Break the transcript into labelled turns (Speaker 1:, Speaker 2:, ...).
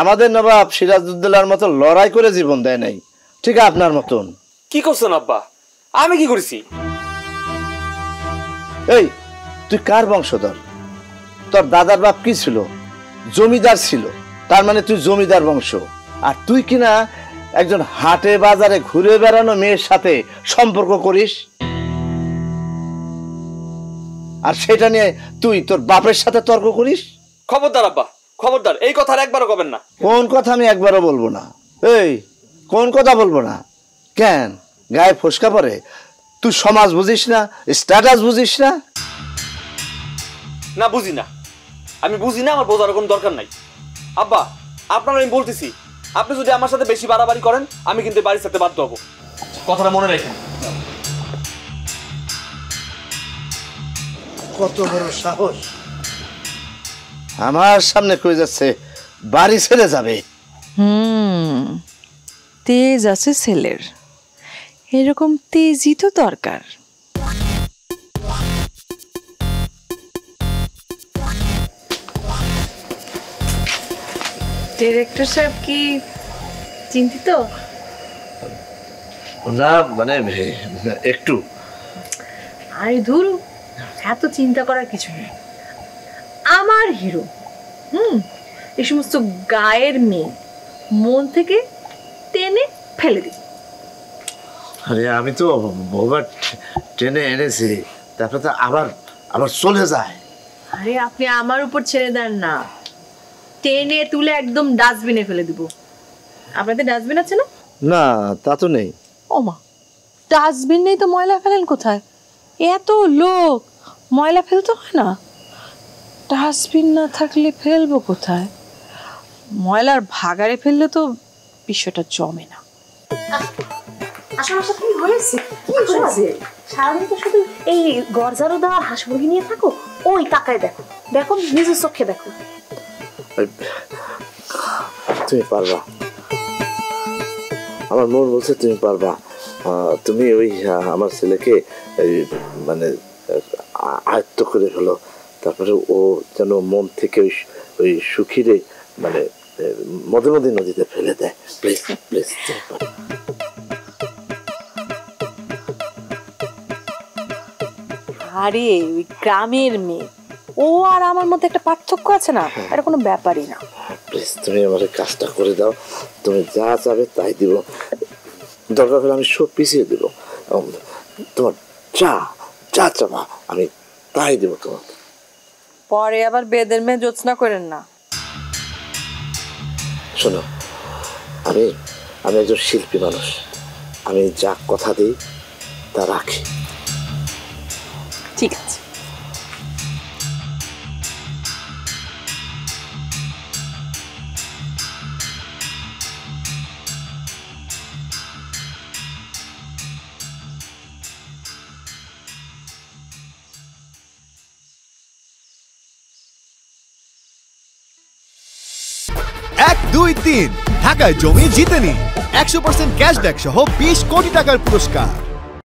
Speaker 1: আমাদের নবাব সিরাজউদ্দৌলার মতো লড়াই করে জীবন দেয় নাই, ঠিক আপনার মতন।
Speaker 2: কি করছেন আব্বা? আমি কি করেছি?
Speaker 1: এই তুই কার বংশধর? তোর দাদার বাপ কি ছিল? জমিদার ছিল। তার মানে তুই জমিদার বংশ। আর তুই কিনা একজন হাটে বাজারে ঘুরে বেড়ানো মেয়ের সাথে সম্পর্ক করিস, আর সেটা নিয়ে তুই তোর বাপের সাথে তর্ক করিস।
Speaker 2: খবরদার আব্বা, খবরদার, এই কথা আর একবারও কবেন না।
Speaker 1: কোন কথা আমি একবারও বলবো না। এই কোন কথা বলবো না? কেন গায়ে ফসকা পড়ে? তুই সমাজ বুঝিস না, স্ট্যাটাস বুঝিস না?
Speaker 2: না, বুঝি না। আমি বুঝি না, আমার বোঝার কোনো দরকার নাই। আব্বা, আপনার আমি বলতেছি, আপনি যদি আমার সাথে বেশি বাড়াবাড়ি করেন, আমি কিন্তু বাড়ির সাথে বাধ্য হব। কথাটা মনে রাখেন।
Speaker 1: কত বড় সাহস! আমার সামনে কই যাচ্ছে বাড়ি ছেড়ে যাবে?
Speaker 3: তেজ আছে ছেলের, এরকম তেজই তো দরকার। ডিরেক্টর সাহেব কি চিন্তিত?
Speaker 1: না মানে একটু।
Speaker 3: আরে ধুর, এত চিন্তা করার কিছু নেই। আমার হিরো এই সমস্ত গায়ের মেয়ে মন থেকে টেনে ফেলে দিই।
Speaker 1: আরে আমি তো বহুবার টেনে এনেছি, তারপরে তো আবার আবার চলে যায়।
Speaker 3: আরে আপনি আমার উপর ছেড়ে দেন না, টেনে তুলে একদম ডাস্টবিনে ফেলে দিব। আপনাদের ডাস্টবিন আছে না?
Speaker 1: না, তা তো নেই।
Speaker 3: ও মা, ডাস্টবিন নেই তো ময়লা ফেলেন কোথায়? এত লোক, ময়লা ফেলতে হয় না? ডাস্টবিন না থাকলে ফেলবো কোথায়? ময়লার ভাগাড়ে ফেললে তো বিষয়টা জমে না।
Speaker 4: আসলে কি হয়েছে? কি হয়েছে? সারাদিন তো শুধু এই গরজারো দেওয়ার হাঁস মুরগি নিয়ে থাকো। ওই তাকায় দেখো, দেখো নিজের চোখে দেখো।
Speaker 1: তুমি পারবা, আমার মন বলছে তুমি পারবা। তুমি ওই আমার ছেলেকে মানে আয়ত্ত করে ফেলো, তারপরে ও যেন মন থেকে ওই সুখীরে মানে মধুমতি নদীতে ফেলে দেয়। Please please.
Speaker 3: আরে ওই গ্রামের মেয়ে, ও আর আমার মধ্যে একটা পার্থক্য আছে না, এটা কোনো ব্যাপারই না।
Speaker 1: প্লিজ তুমি আমার কাজটা করে দাও, তুমি যা চাবে তাই দিব, দরকার হলে আমি সব পিছিয়ে দেব। তোমার যা যা চাবা আমি তাই দেব তোমাকে।
Speaker 3: পরে আবার বেদের মেয়ে জোৎস্না করেন না।
Speaker 1: শোনো, আমি আমি একজন শিল্পী মানুষ, আমি যা কথা দিই তা রাখি।
Speaker 3: ঠিক আছে।
Speaker 5: এক দুই তিন ঢাকায় জমি জিতে নিন 100% ক্যাশব্যাক সহ 20 কোটি টাকার পুরস্কার।